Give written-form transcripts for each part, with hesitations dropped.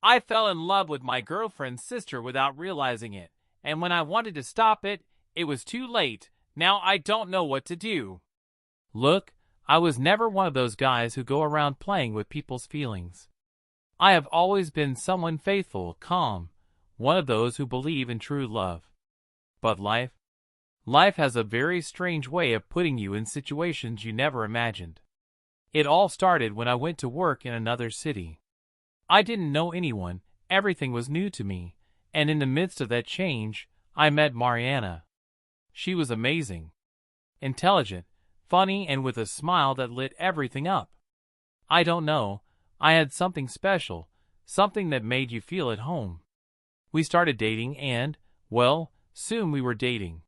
I fell in love with my girlfriend's sister without realizing it, and when I wanted to stop it, it was too late. Now I don't know what to do. Look, I was never one of those guys who go around playing with people's feelings. I have always been someone faithful, calm, one of those who believe in true love. But life has a very strange way of putting you in situations you never imagined. It all started when I went to work in another city. I didn't know anyone, everything was new to me, and in the midst of that change, I met Mariana. She was amazing. Intelligent, funny, and with a smile that lit everything up. I don't know, I had something special, something that made you feel at home. We started dating and, well, soon we were dating.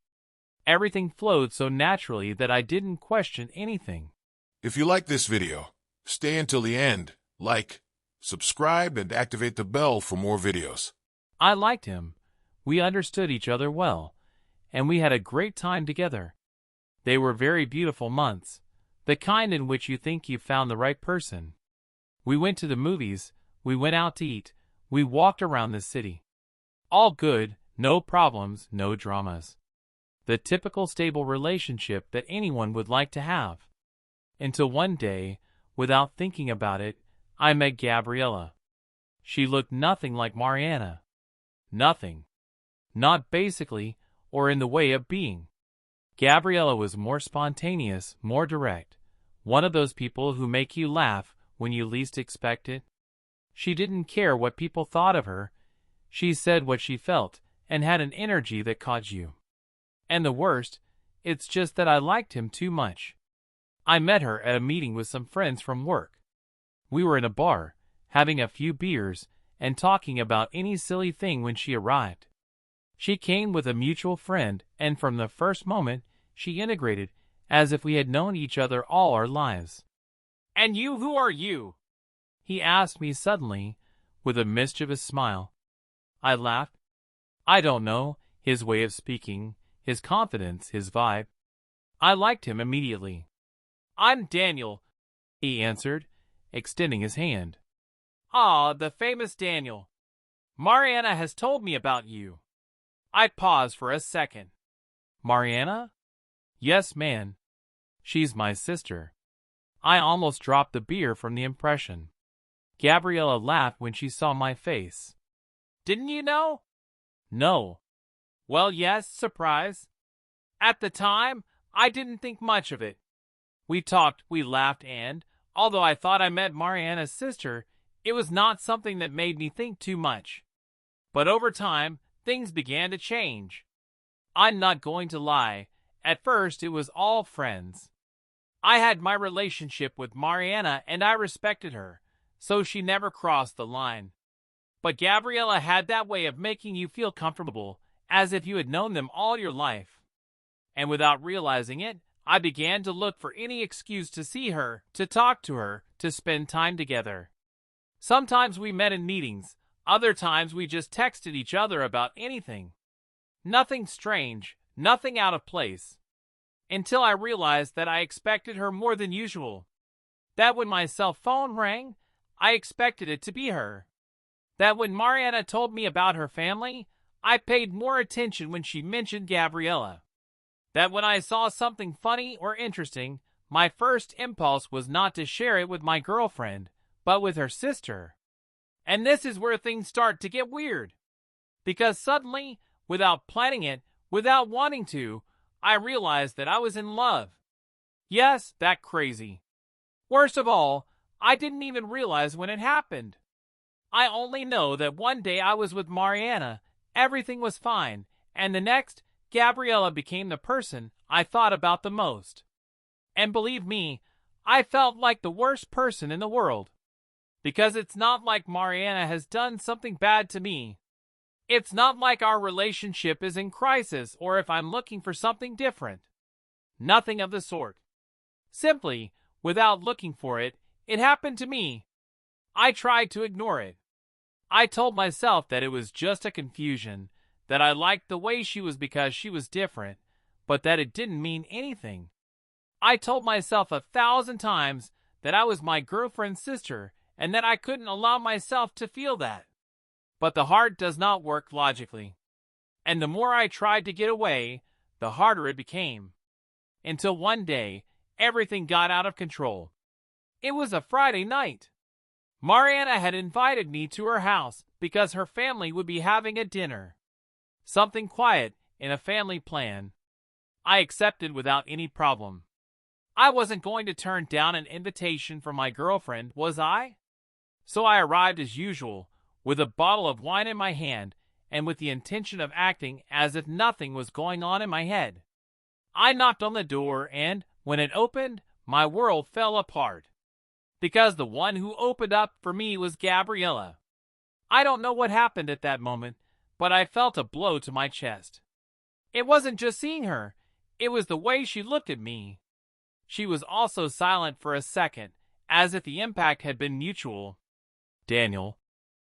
Everything flowed so naturally that I didn't question anything. If you like this video, stay until the end, like, subscribe, and activate the bell for more videos. I liked him. We understood each other well, and we had a great time together. They were very beautiful months, the kind in which you think you've found the right person. We went to the movies, we went out to eat, we walked around the city. All good, no problems, no dramas. The typical stable relationship that anyone would like to have. Until one day, without thinking about it, I met Gabriella. She looked nothing like Mariana. Nothing. Not basically, or in the way of being. Gabriella was more spontaneous, more direct. One of those people who make you laugh when you least expect it. She didn't care what people thought of her. She said what she felt, and had an energy that caught you. And the worst, it's just that I liked him too much. I met her at a meeting with some friends from work. We were in a bar, having a few beers, and talking about any silly thing when she arrived. She came with a mutual friend, and from the first moment, she integrated, as if we had known each other all our lives. "And you, who are you?" he asked me suddenly, with a mischievous smile. I laughed. I don't know, his way of speaking, his confidence, his vibe. I liked him immediately. "I'm Daniel," he answered, extending his hand. "Ah, the famous Daniel. Mariana has told me about you." I paused for a second. "Mariana?" "Yes, man. She's my sister." I almost dropped the beer from the impression. Gabriella laughed when she saw my face. "Didn't you know?" "No." "Well, yes, surprise. At the time, I didn't think much of it. We talked, we laughed, and, although I thought I met Mariana's sister, it was not something that made me think too much. But over time, things began to change. I'm not going to lie, at first it was all friends. I had my relationship with Mariana and I respected her, so she never crossed the line. But Gabriella had that way of making you feel comfortable, as if you had known them all your life. And without realizing it, I began to look for any excuse to see her, to talk to her, to spend time together. Sometimes we met in meetings, other times we just texted each other about anything. Nothing strange, nothing out of place. Until I realized that I expected her more than usual. That when my cell phone rang, I expected it to be her. That when Mariana told me about her family, I paid more attention when she mentioned Gabriella. That when I saw something funny or interesting, my first impulse was not to share it with my girlfriend, but with her sister. And this is where things start to get weird. Because suddenly, without planning it, without wanting to, I realized that I was in love. Yes, that crazy. Worst of all, I didn't even realize when it happened. I only know that one day I was with Mariana, everything was fine, and the next, Gabriella became the person I thought about the most. And believe me, I felt like the worst person in the world. Because it's not like Mariana has done something bad to me. It's not like our relationship is in crisis or if I'm looking for something different. Nothing of the sort. Simply, without looking for it, it happened to me. I tried to ignore it. I told myself that it was just a confusion, that I liked the way she was because she was different, but that it didn't mean anything. I told myself 1,000 times that I was my girlfriend's sister and that I couldn't allow myself to feel that. But the heart does not work logically. And the more I tried to get away, the harder it became. Until one day, everything got out of control. It was a Friday night. Mariana had invited me to her house because her family would be having a dinner. Something quiet in a family plan. I accepted without any problem. I wasn't going to turn down an invitation from my girlfriend, was I? So I arrived as usual, with a bottle of wine in my hand and with the intention of acting as if nothing was going on in my head. I knocked on the door and, when it opened, my world fell apart. Because the one who opened up for me was Gabriella. I don't know what happened at that moment, but I felt a blow to my chest. It wasn't just seeing her, it was the way she looked at me. She was also silent for a second, as if the impact had been mutual. "Daniel,"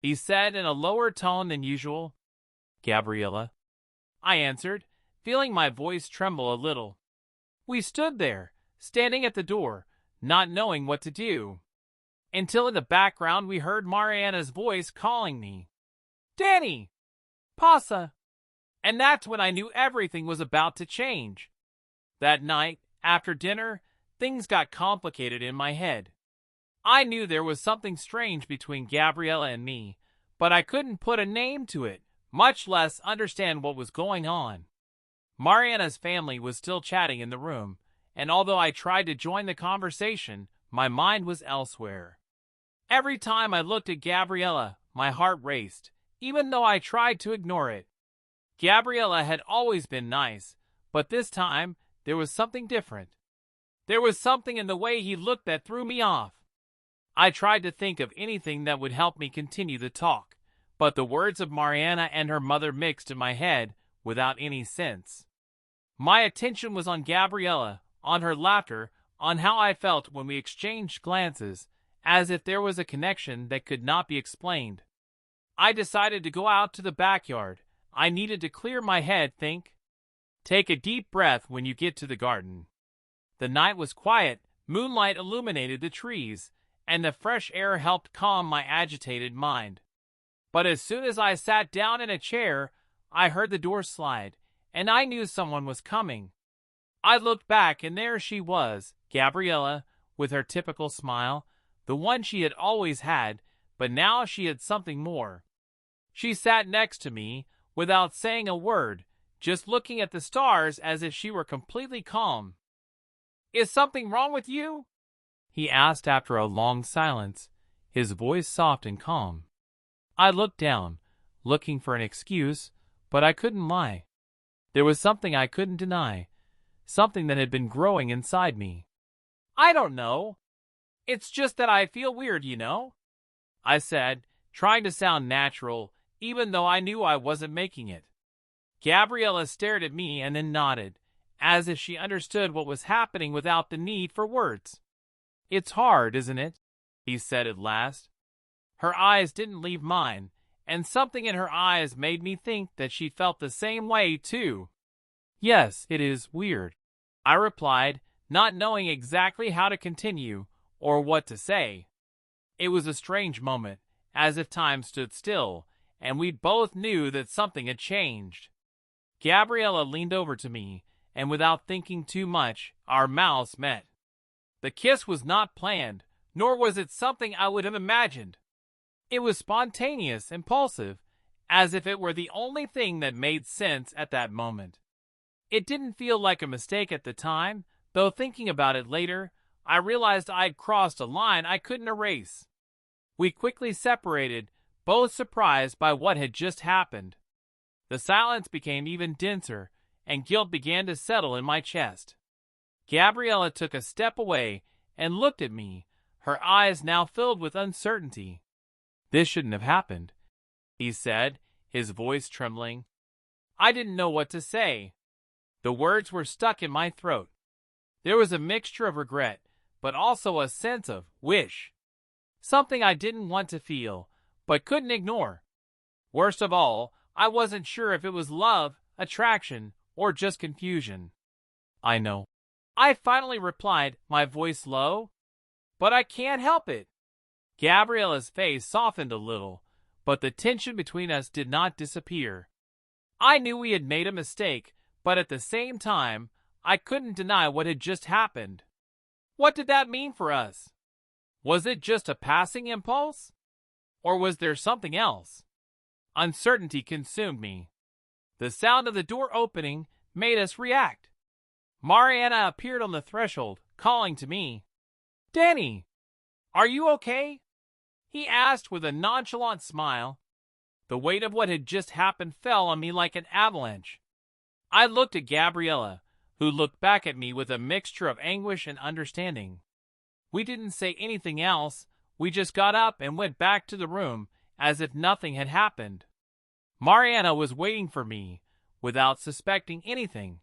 he said in a lower tone than usual. "Gabriella," I answered, feeling my voice tremble a little. We stood there, standing at the door, not knowing what to do. Until in the background we heard Mariana's voice calling me. "Danny! Pasa!" And that's when I knew everything was about to change. That night, after dinner, things got complicated in my head. I knew there was something strange between Gabriella and me, but I couldn't put a name to it, much less understand what was going on. Mariana's family was still chatting in the room, and although I tried to join the conversation, my mind was elsewhere. Every time I looked at Gabriella, my heart raced, even though I tried to ignore it. Gabriella had always been nice, but this time there was something different. There was something in the way he looked that threw me off. I tried to think of anything that would help me continue the talk, but the words of Mariana and her mother mixed in my head without any sense. My attention was on Gabriella, on her laughter, on how I felt when we exchanged glances, as if there was a connection that could not be explained. I decided to go out to the backyard. I needed to clear my head, think. Take a deep breath when you get to the garden. The night was quiet, moonlight illuminated the trees, and the fresh air helped calm my agitated mind. But as soon as I sat down in a chair, I heard the door slide, and I knew someone was coming. I looked back, and there she was, Gabriella, with her typical smile, the one she had always had, but now she had something more. She sat next to me, without saying a word, just looking at the stars as if she were completely calm. "Is something wrong with you?" he asked after a long silence, his voice soft and calm. I looked down, looking for an excuse, but I couldn't lie. There was something I couldn't deny, something that had been growing inside me. "I don't know. It's just that I feel weird, you know," I said, trying to sound natural, even though I knew I wasn't making it. Gabriella stared at me and then nodded, as if she understood what was happening without the need for words. "It's hard, isn't it?" he said at last. Her eyes didn't leave mine, and something in her eyes made me think that she felt the same way too. "Yes, it is weird," I replied, not knowing exactly how to continue or what to say. It was a strange moment, as if time stood still, and we both knew that something had changed. Gabriella leaned over to me, and without thinking too much, our mouths met. The kiss was not planned, nor was it something I would have imagined. It was spontaneous, impulsive, as if it were the only thing that made sense at that moment. It didn't feel like a mistake at the time, though thinking about it later, I realized I'd crossed a line I couldn't erase. We quickly separated, both surprised by what had just happened. The silence became even denser, and guilt began to settle in my chest. Gabriella took a step away and looked at me, her eyes now filled with uncertainty. "This shouldn't have happened," he said, his voice trembling. I didn't know what to say. The words were stuck in my throat. There was a mixture of regret, but also a sense of wish. Something I didn't want to feel, but couldn't ignore. Worst of all, I wasn't sure if it was love, attraction, or just confusion. "I know," I finally replied, my voice low. "But I can't help it." Gabriella's face softened a little, but the tension between us did not disappear. I knew we had made a mistake, but at the same time, I couldn't deny what had just happened. What did that mean for us? Was it just a passing impulse? Or was there something else? Uncertainty consumed me. The sound of the door opening made us react. Mariana appeared on the threshold, calling to me. "Danny, are you okay?" he asked with a nonchalant smile. The weight of what had just happened fell on me like an avalanche. I looked at Gabriella, who looked back at me with a mixture of anguish and understanding. We didn't say anything else. We just got up and went back to the room as if nothing had happened. Mariana was waiting for me without suspecting anything.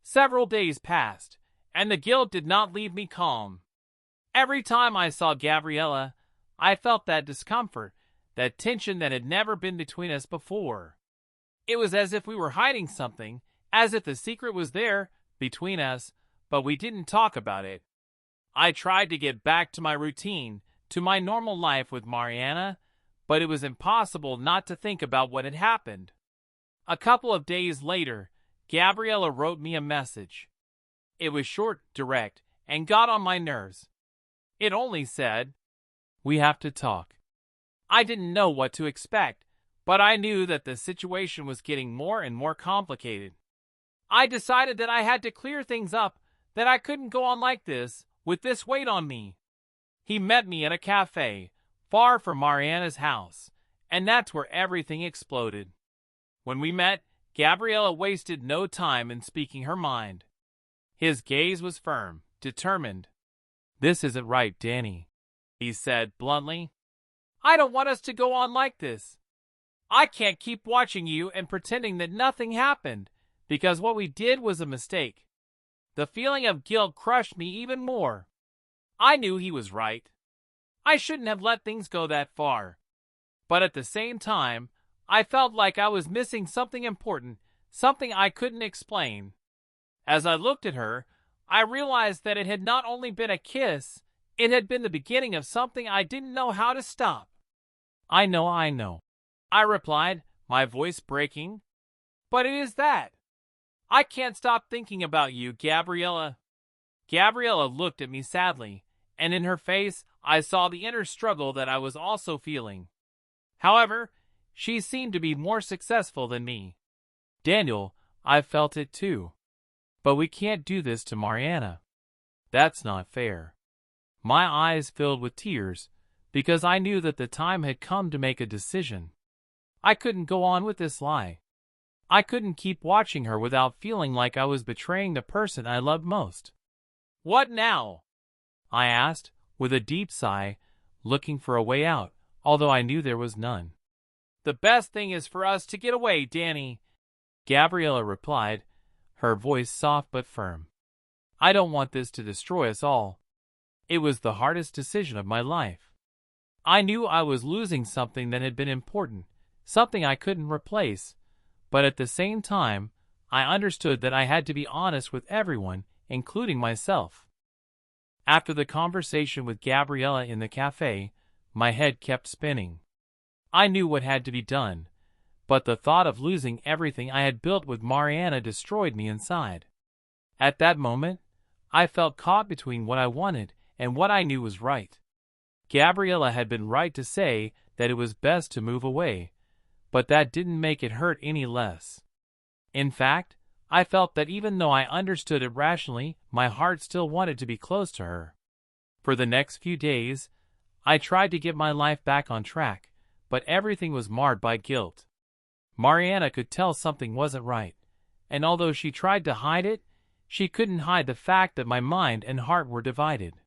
Several days passed, and the guilt did not leave me calm. Every time I saw Gabriella, I felt that discomfort, that tension that had never been between us before. It was as if we were hiding something, as if the secret was there between us, but we didn't talk about it. I tried to get back to my routine, to my normal life with Mariana, but it was impossible not to think about what had happened. A couple of days later, Gabriella wrote me a message. It was short, direct, and got on my nerves. It only said, "We have to talk." I didn't know what to expect, but I knew that the situation was getting more and more complicated. I decided that I had to clear things up, that I couldn't go on like this, with this weight on me. He met me at a cafe, far from Mariana's house, and that's where everything exploded. When we met, Gabriella wasted no time in speaking her mind. His gaze was firm, determined. "This isn't right, Danny," he said bluntly. "I don't want us to go on like this. I can't keep watching you and pretending that nothing happened, because what we did was a mistake." The feeling of guilt crushed me even more. I knew he was right. I shouldn't have let things go that far. But at the same time, I felt like I was missing something important, something I couldn't explain. As I looked at her, I realized that it had not only been a kiss, it had been the beginning of something I didn't know how to stop. I know, I replied, my voice breaking. "But it is that. I can't stop thinking about you, Gabriella." Gabriella looked at me sadly, and in her face I saw the inner struggle that I was also feeling. However, she seemed to be more successful than me. "Daniel, I felt it too. But we can't do this to Mariana. That's not fair." My eyes filled with tears, because I knew that the time had come to make a decision. I couldn't go on with this lie. I couldn't keep watching her without feeling like I was betraying the person I loved most. "What now?" I asked, with a deep sigh, looking for a way out, although I knew there was none. "The best thing is for us to get away, Danny," Gabriella replied, her voice soft but firm. "I don't want this to destroy us all." It was the hardest decision of my life. I knew I was losing something that had been important, something I couldn't replace, but at the same time, I understood that I had to be honest with everyone, including myself. After the conversation with Gabriella in the cafe, my head kept spinning. I knew what had to be done, but the thought of losing everything I had built with Mariana destroyed me inside. At that moment, I felt caught between what I wanted and what I knew was right. Gabriella had been right to say that it was best to move away, but that didn't make it hurt any less. In fact, I felt that even though I understood it rationally, my heart still wanted to be close to her. For the next few days, I tried to get my life back on track, but everything was marred by guilt. Mariana could tell something wasn't right, and although she tried to hide it, she couldn't hide the fact that my mind and heart were divided.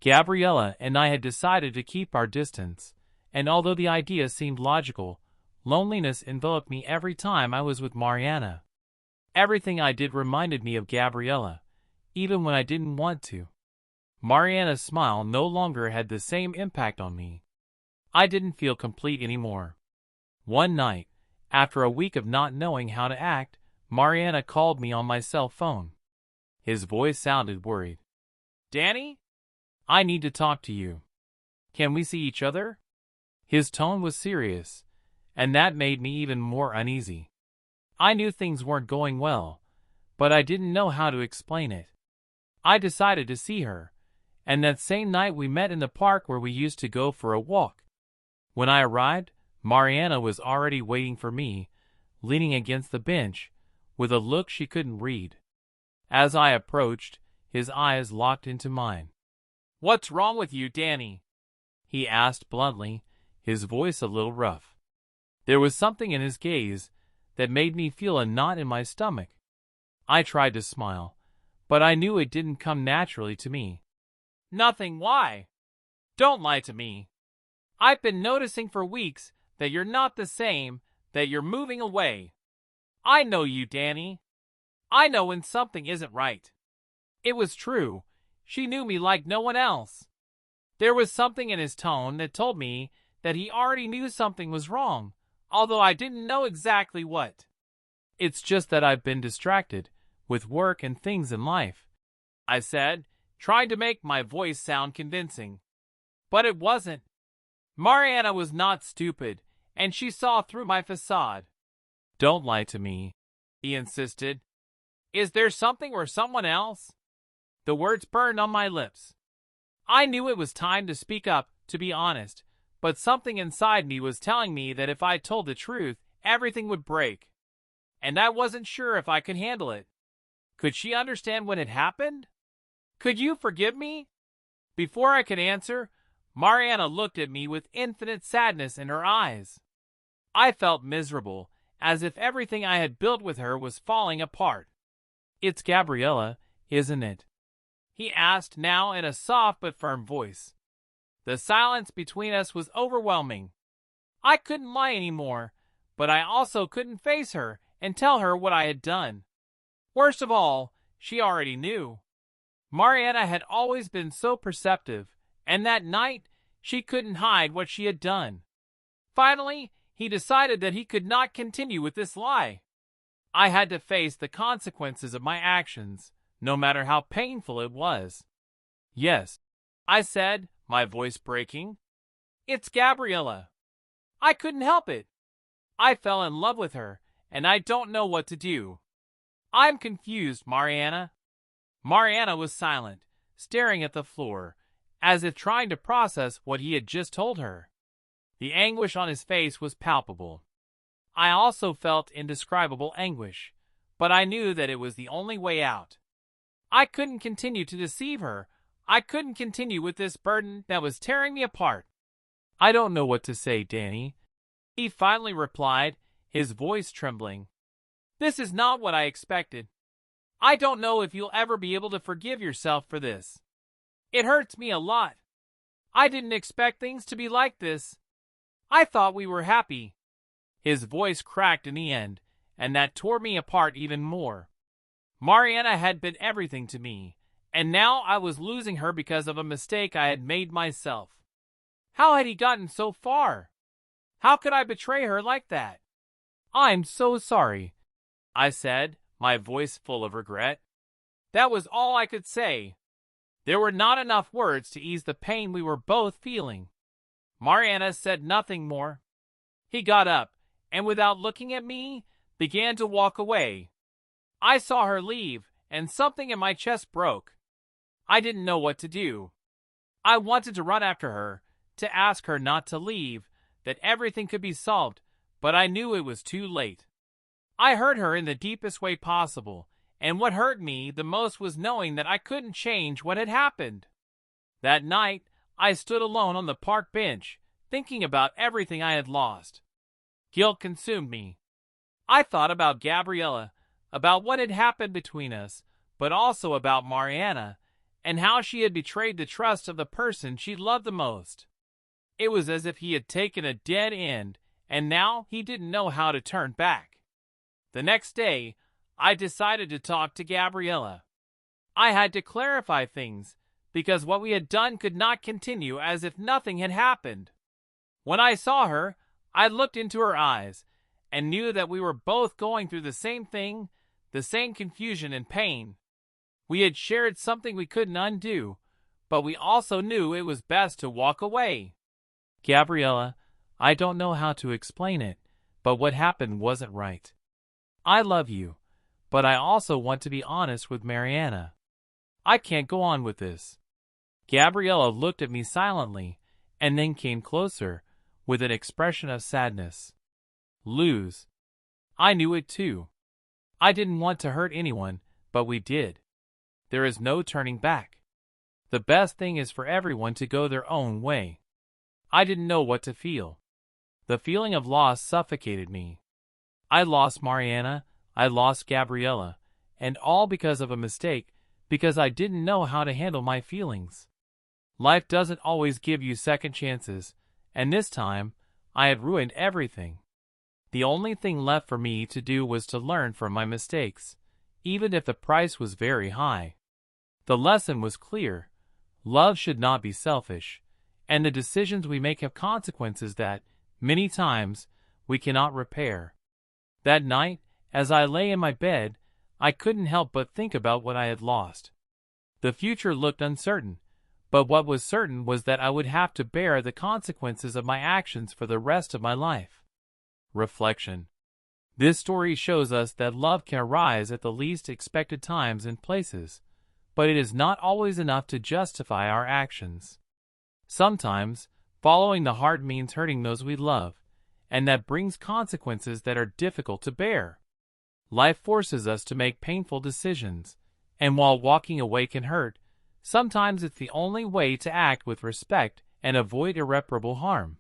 Gabriella and I had decided to keep our distance, and although the idea seemed logical, loneliness enveloped me every time I was with Mariana. Everything I did reminded me of Gabriella, even when I didn't want to. Mariana's smile no longer had the same impact on me. I didn't feel complete anymore. One night, after a week of not knowing how to act, Mariana called me on my cell phone. His voice sounded worried. "Danny? I need to talk to you. Can we see each other?" His tone was serious, and that made me even more uneasy. I knew things weren't going well, but I didn't know how to explain it. I decided to see her, and that same night we met in the park where we used to go for a walk. When I arrived, Mariana was already waiting for me, leaning against the bench, with a look she couldn't read. As I approached, his eyes locked into mine. "What's wrong with you, Danny?" he asked bluntly, his voice a little rough. There was something in his gaze that made me feel a knot in my stomach. I tried to smile, but I knew it didn't come naturally to me. "Nothing, why? Don't lie to me. I've been noticing for weeks that you're not the same, that you're moving away. I know you, Danny. I know when something isn't right." It was true. She knew me like no one else. There was something in his tone that told me that he already knew something was wrong, although I didn't know exactly what. "It's just that I've been distracted with work and things in life," I said, trying to make my voice sound convincing. But it wasn't. Mariana was not stupid, and she saw through my facade. "Don't lie to me," he insisted. "Is there something or someone else?" The words burned on my lips. I knew it was time to speak up, to be honest, but something inside me was telling me that if I told the truth, everything would break. And I wasn't sure if I could handle it. Could she understand what had happened? "Could you forgive me?" Before I could answer, Mariana looked at me with infinite sadness in her eyes. I felt miserable, as if everything I had built with her was falling apart. "It's Gabriella, isn't it?" he asked, now in a soft but firm voice. The silence between us was overwhelming. I couldn't lie anymore, but I also couldn't face her and tell her what I had done. Worst of all, she already knew. Mariana had always been so perceptive, and that night she couldn't hide what she had done. Finally, he decided that he could not continue with this lie. I had to face the consequences of my actions, no matter how painful it was. "Yes," I said, my voice breaking. "It's Gabriella. I couldn't help it. I fell in love with her, and I don't know what to do. I'm confused, Mariana." Mariana was silent, staring at the floor, as if trying to process what he had just told her. The anguish on his face was palpable. I also felt indescribable anguish, but I knew that it was the only way out. I couldn't continue to deceive her. I couldn't continue with this burden that was tearing me apart. "I don't know what to say, Danny," he finally replied, his voice trembling. "This is not what I expected. I don't know if you'll ever be able to forgive yourself for this. It hurts me a lot. I didn't expect things to be like this. I thought we were happy." His voice cracked in the end, and that tore me apart even more. Mariana had been everything to me, and now I was losing her because of a mistake I had made myself. How had he gotten so far? How could I betray her like that? "I'm so sorry," I said, my voice full of regret. That was all I could say. There were not enough words to ease the pain we were both feeling. Mariana said nothing more. He got up, and without looking at me, began to walk away. I saw her leave, and something in my chest broke. I didn't know what to do. I wanted to run after her, to ask her not to leave, that everything could be solved, but I knew it was too late. I hurt her in the deepest way possible, and what hurt me the most was knowing that I couldn't change what had happened. That night, I stood alone on the park bench, thinking about everything I had lost. Guilt consumed me. I thought about Gabriella, about what had happened between us, but also about Mariana, and how she had betrayed the trust of the person she loved the most. It was as if he had taken a dead end, and now he didn't know how to turn back. The next day, I decided to talk to Gabriella. I had to clarify things, because what we had done could not continue as if nothing had happened. When I saw her, I looked into her eyes, and knew that we were both going through the same thing, the same confusion and pain. We had shared something we couldn't undo, but we also knew it was best to walk away. "Gabriella, I don't know how to explain it, but what happened wasn't right. I love you, but I also want to be honest with Mariana. I can't go on with this. Gabriella looked at me silently, and then came closer, with an expression of sadness. Lose. I knew it too. I didn't want to hurt anyone, but we did. There is no turning back. The best thing is for everyone to go their own way. I didn't know what to feel. The feeling of loss suffocated me. I lost Mariana, I lost Gabriella, and all because of a mistake, because I didn't know how to handle my feelings. Life doesn't always give you second chances, and this time, I had ruined everything. The only thing left for me to do was to learn from my mistakes, even if the price was very high. The lesson was clear. Love should not be selfish, and the decisions we make have consequences that, many times, we cannot repair. That night, as I lay in my bed, I couldn't help but think about what I had lost. The future looked uncertain, but what was certain was that I would have to bear the consequences of my actions for the rest of my life. Reflection. This story shows us that love can arise at the least expected times and places, but it is not always enough to justify our actions. Sometimes, following the heart means hurting those we love, and that brings consequences that are difficult to bear. Life forces us to make painful decisions, and while walking away can hurt, sometimes it's the only way to act with respect and avoid irreparable harm.